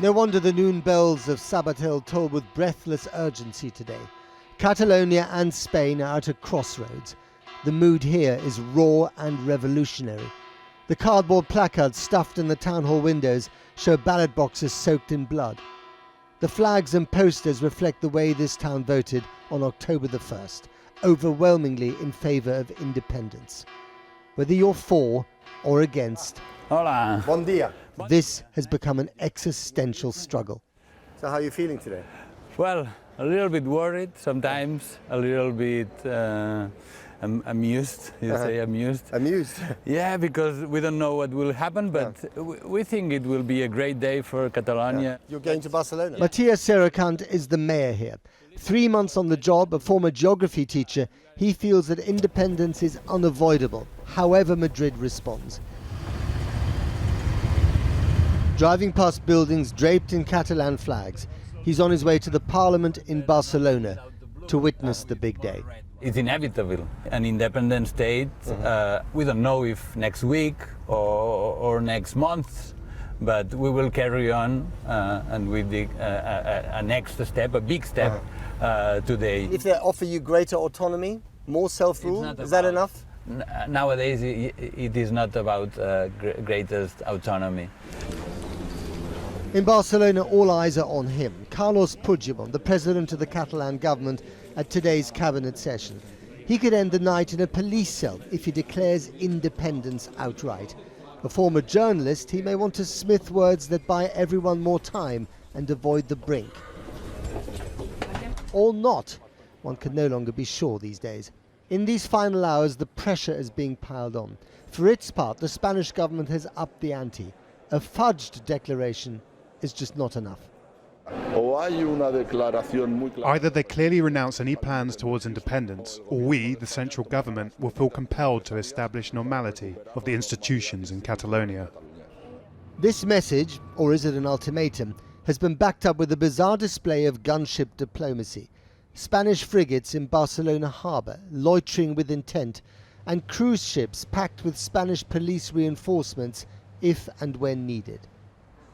No wonder the noon bells of Sabatel toll with breathless urgency today. Catalonia and Spain are at a crossroads. The mood here is raw and revolutionary. The cardboard placards stuffed in the town hall windows show ballot boxes soaked in blood. The flags and posters reflect the way this town voted on October the 1st, overwhelmingly in favour of independence. Whether you're for or against, Hola. Bon dia. This has become an existential struggle. So how are you feeling today? Well, a little bit worried sometimes, a little bit amused. You say amused? Amused? Yeah, because we don't know what will happen, but we think it will be a great day for Catalonia. You're going to Barcelona? Matthias Serracant is the mayor here. 3 months on the job, a former geography teacher, he feels that independence is unavoidable, however Madrid responds. Driving past buildings draped in Catalan flags, he's on his way to the parliament in Barcelona to witness the big day. It's inevitable. An independent state, we don't know if next week or next month, but we will carry on and with a next step, a big step today. If they offer you greater autonomy, more self-rule, is that enough? Nowadays it is not about greatest autonomy. In Barcelona, all eyes are on him, Carles Puigdemont, the president of the Catalan government, at today's cabinet session. He could end the night in a police cell if he declares independence outright. A former journalist, he may want to smith words that buy everyone more time and avoid the brink. Or not. One can no longer be sure these days. In these final hours, the pressure is being piled on. For its part, the Spanish government has upped the ante. A fudged declaration is just not enough. Either they clearly renounce any plans towards independence, or we, the central government, will feel compelled to establish normality of the institutions in Catalonia. This message, or is it an ultimatum, has been backed up with a bizarre display of gunship diplomacy. Spanish frigates in Barcelona harbour, loitering with intent, and cruise ships packed with Spanish police reinforcements if and when needed.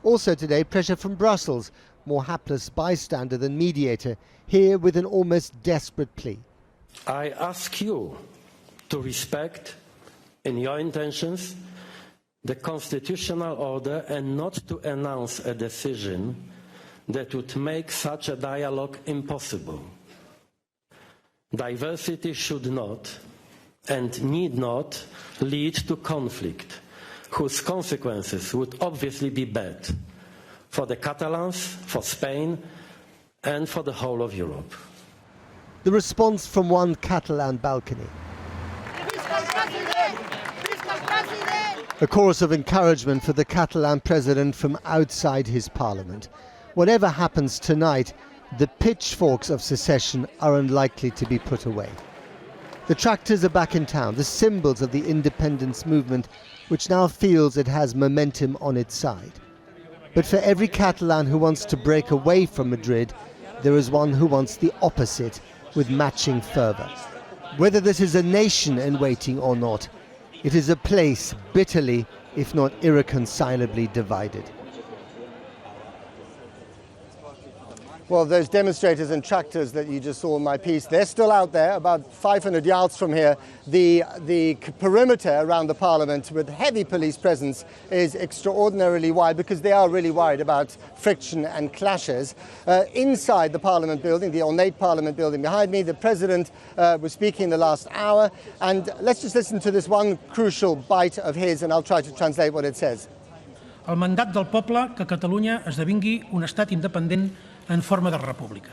Also today, pressure from Brussels, more hapless bystander than mediator, here with an almost desperate plea. I ask you to respect, in your intentions, the constitutional order and not to announce a decision that would make such a dialogue impossible. Diversity should not and need not lead to conflict, whose consequences would obviously be bad for the Catalans, for Spain, and for the whole of Europe. The response from one Catalan balcony. A chorus of encouragement for the Catalan president from outside his parliament. Whatever happens tonight, the pitchforks of secession are unlikely to be put away. The tractors are back in town, the symbols of the independence movement, which now feels it has momentum on its side. But for every Catalan who wants to break away from Madrid, there is one who wants the opposite with matching fervour. Whether this is a nation in waiting or not, it is a place bitterly, if not irreconcilably divided. Well, those demonstrators and tractors that you just saw in my piece, they're still out there, about 500 yards from here. The perimeter around the parliament with heavy police presence is extraordinarily wide because they are really worried about friction and clashes. Inside the parliament building, the ornate parliament building behind me, the president was speaking in the last hour. And let's just listen to this one crucial bite of his, and I'll try to translate what it says. El mandat del poble que Catalunya esdevingui un estat independent en forma de república.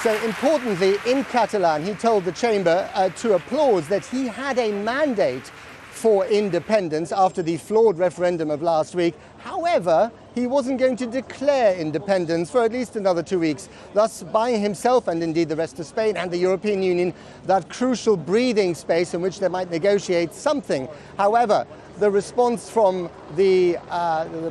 So importantly, in Catalan, he told the chamber to applaud that he had a mandate for independence after the flawed referendum of last week. However, he wasn't going to declare independence for at least another 2 weeks, thus buying himself and indeed the rest of Spain and the European Union that crucial breathing space in which they might negotiate something. However, the response from the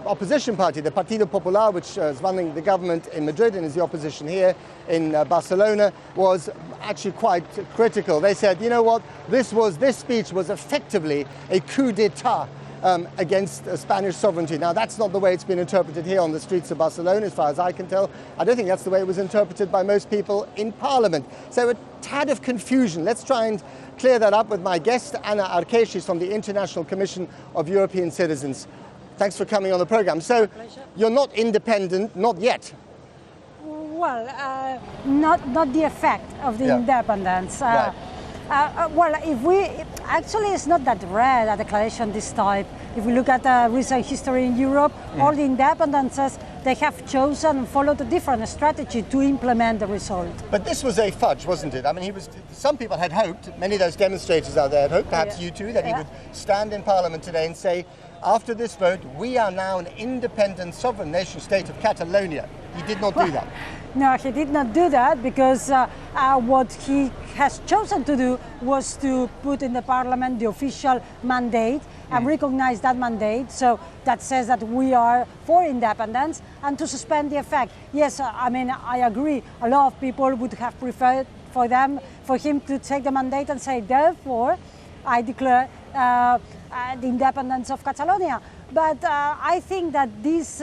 opposition party, the Partido Popular, which is running the government in Madrid and is the opposition here in Barcelona, was actually quite critical. They said, you know what, this speech was effectively a coup d'etat against Spanish sovereignty. Now, that's not the way it's been interpreted here on the streets of Barcelona, as far as I can tell. I don't think that's the way it was interpreted by most people in Parliament. So a tad of confusion. Let's try and clear that up with my guest, Anna Arche. She's from the International Commission of European Citizens. Thanks for coming on the programme. So, you're not independent, not yet. Well, not the effect of the independence. Right. Well, actually it's not that rare a declaration this type. If we look at recent history in Europe, all the independences, they have chosen and followed a different strategy to implement the result. But this was a fudge, wasn't it? I mean, some people had hoped, many of those demonstrators out there had hoped, perhaps you too, that he would stand in Parliament today and say, after this vote, we are now an independent sovereign nation state of Catalonia. He did not do that. No, he did not do that because what he has chosen to do was to put in the Parliament the official mandate and recognize that mandate. So that says that we are for independence and to suspend the effect. Yes, I mean, I agree. A lot of people would have preferred for him to take the mandate and say, therefore, I declare the independence of Catalonia. But I think that this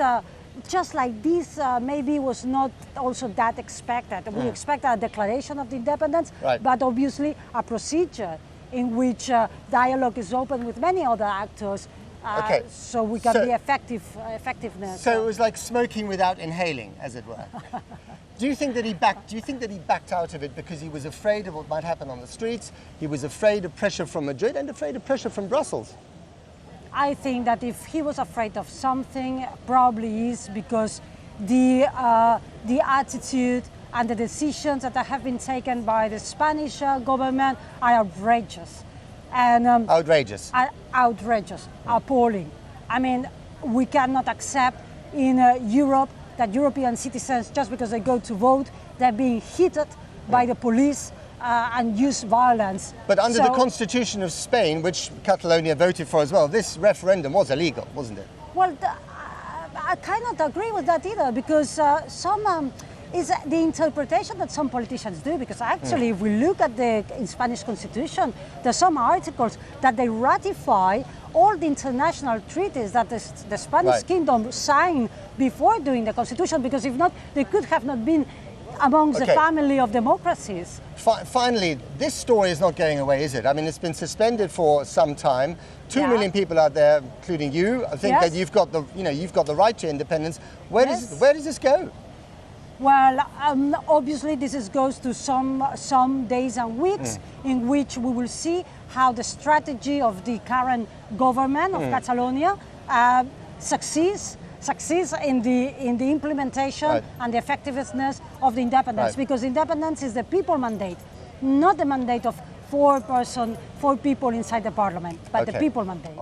just like this maybe was not also that expected. We expect a declaration of the independence, but obviously a procedure in which dialogue is open with many other actors, so we can be effectiveness. So it was like smoking without inhaling, as it were. Do you think that he backed out of it because he was afraid of what might happen on the streets? He was afraid of pressure from Madrid and afraid of pressure from Brussels? I think that if he was afraid of something, probably is because the attitude and the decisions that have been taken by the Spanish government are outrageous. And outrageous? Outrageous, appalling. I mean, we cannot accept in Europe that European citizens, just because they go to vote, they're being hit by the police and use violence. But under the Constitution of Spain, which Catalonia voted for as well, this referendum was illegal, wasn't it? Well, I cannot agree with that either, because is the interpretation that some politicians do, because actually if we look at the Spanish Constitution, there's some articles that they ratify all the international treaties that the Spanish kingdom signed before doing the Constitution, because if not, they could have not been amongst the family of democracies. Finally, this story is not going away, is it? I mean, it's been suspended for some time. 2 million people out there, including you, I think that you've got the right to independence. Where does this go? Well, obviously this goes to some days and weeks in which we will see how the strategy of the current government of Catalonia succeeds in the implementation and the effectiveness of the independence, because independence is the people mandate, not the mandate of four people inside the parliament, but the people mandate.